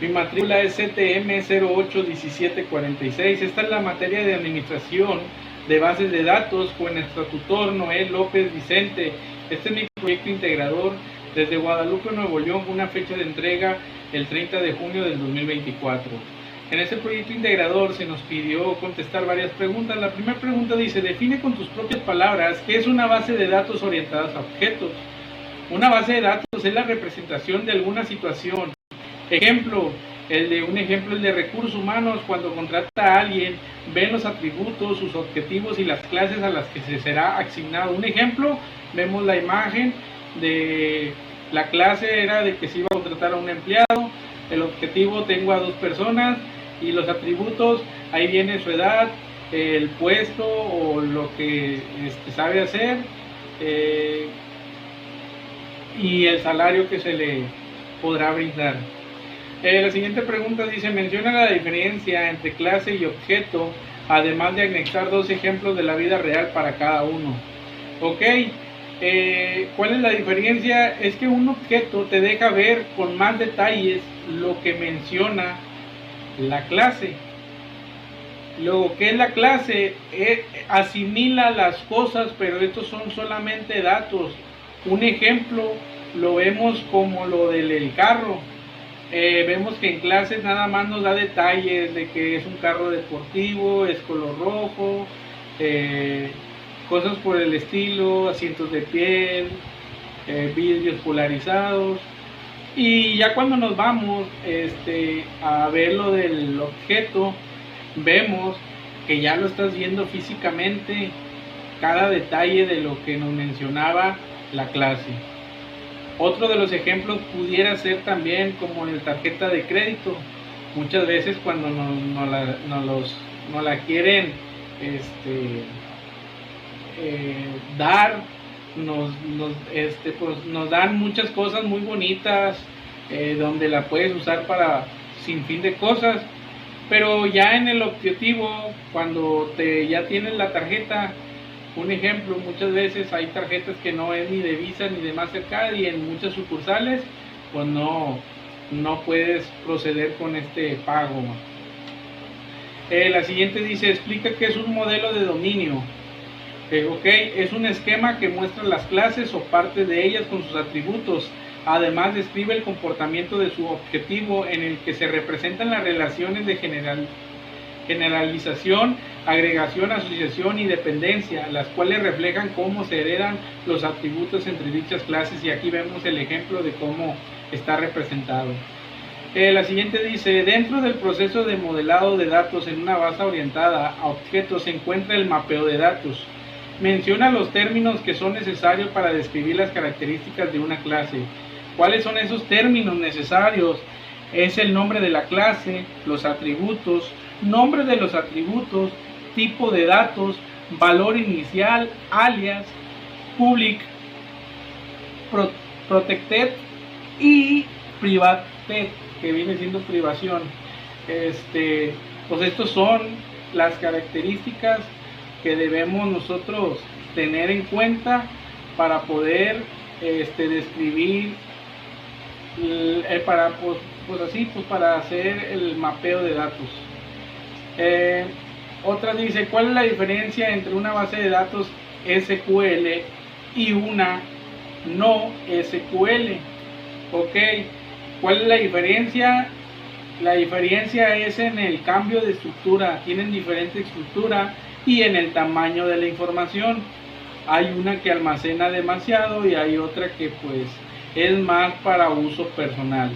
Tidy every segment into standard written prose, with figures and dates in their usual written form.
Mi matrícula es CTM 081746. Esta es la materia de administración de bases de datos con nuestro tutor Noel López Vicente. Este es mi proyecto integrador desde Guadalupe, Nuevo León, una fecha de entrega el 30 de junio del 2024. En este proyecto integrador se nos pidió contestar varias preguntas. La primera pregunta dice: define con tus propias palabras qué es una base de datos orientadas a objetos. Una base de datos es la representación de alguna situación. Ejemplo, el de recursos humanos. Cuando contrata a alguien, ven los atributos, sus objetivos y las clases a las que se será asignado. Un ejemplo, vemos la imagen de la clase, era de que se iba a contratar a un empleado. El objetivo, tengo a 2 personas, y los atributos, ahí viene su edad, el puesto o lo que sabe hacer, y el salario que se le podrá brindar. La siguiente pregunta dice: menciona la diferencia entre clase y objeto, además de anexar 2 ejemplos de la vida real para cada uno. Ok, ¿cuál es la diferencia? Es que un objeto te deja ver con más detalles lo que menciona la clase. Luego, ¿qué es la clase? Asimila las cosas, pero estos son solamente datos. Un ejemplo lo vemos como lo del carro. Vemos que en clases nada más nos da detalles de que es un carro deportivo, es color rojo, cosas por el estilo, asientos de piel, vidrios polarizados. Y ya cuando nos vamos a ver lo del objeto, vemos que ya lo estás viendo físicamente, cada detalle de lo que nos mencionaba la clase. Otro de los ejemplos pudiera ser también como en la tarjeta de crédito. Muchas veces cuando nos la quieren dar, nos dan muchas cosas muy bonitas, donde la puedes usar para sin fin de cosas, pero ya en el objetivo, cuando ya tienes la tarjeta, un ejemplo, muchas veces hay tarjetas que no es ni de Visa ni de Mastercard, y en muchas sucursales pues no puedes proceder con este pago. La siguiente dice: explica qué es un modelo de dominio. Ok, es un esquema que muestra las clases o partes de ellas con sus atributos. Además, describe el comportamiento de su objetivo, en el que se representan las relaciones de generalización, agregación, asociación y dependencia, las cuales reflejan cómo se heredan los atributos entre dichas clases, y aquí vemos el ejemplo de cómo está representado. La siguiente dice: dentro del proceso de modelado de datos en una base orientada a objetos se encuentra el mapeo de datos. Menciona los términos que son necesarios para describir las características de una clase. ¿Cuáles son esos términos necesarios? Es el nombre de la clase, los atributos, nombre de los atributos, tipo de datos, valor inicial, alias, public, protected y private, que viene siendo privación. Pues estos son las características que debemos nosotros tener en cuenta para poder describir, para hacer el mapeo de datos. Otra dice: ¿cuál es la diferencia entre una base de datos SQL y una no SQL? Ok, ¿cuál es la diferencia? La diferencia es en el cambio de estructura. Tienen diferente estructura y en el tamaño de la información. Hay una que almacena demasiado y hay otra que pues es más para uso personal.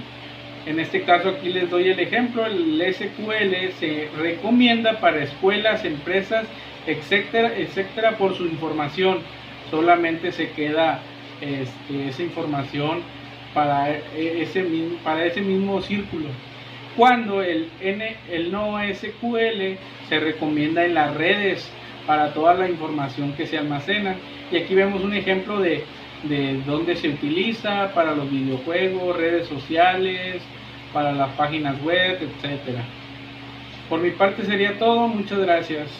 En este caso aquí les doy el ejemplo. El SQL se recomienda para escuelas, empresas, etcétera, etcétera, por su información. Solamente se queda esa información para ese mismo círculo. Cuando el no SQL se recomienda en las redes para toda la información que se almacena. Y aquí vemos un ejemplo de dónde se utiliza: para los videojuegos, redes sociales, para las páginas web, etcétera. Por mi parte sería todo. Muchas gracias.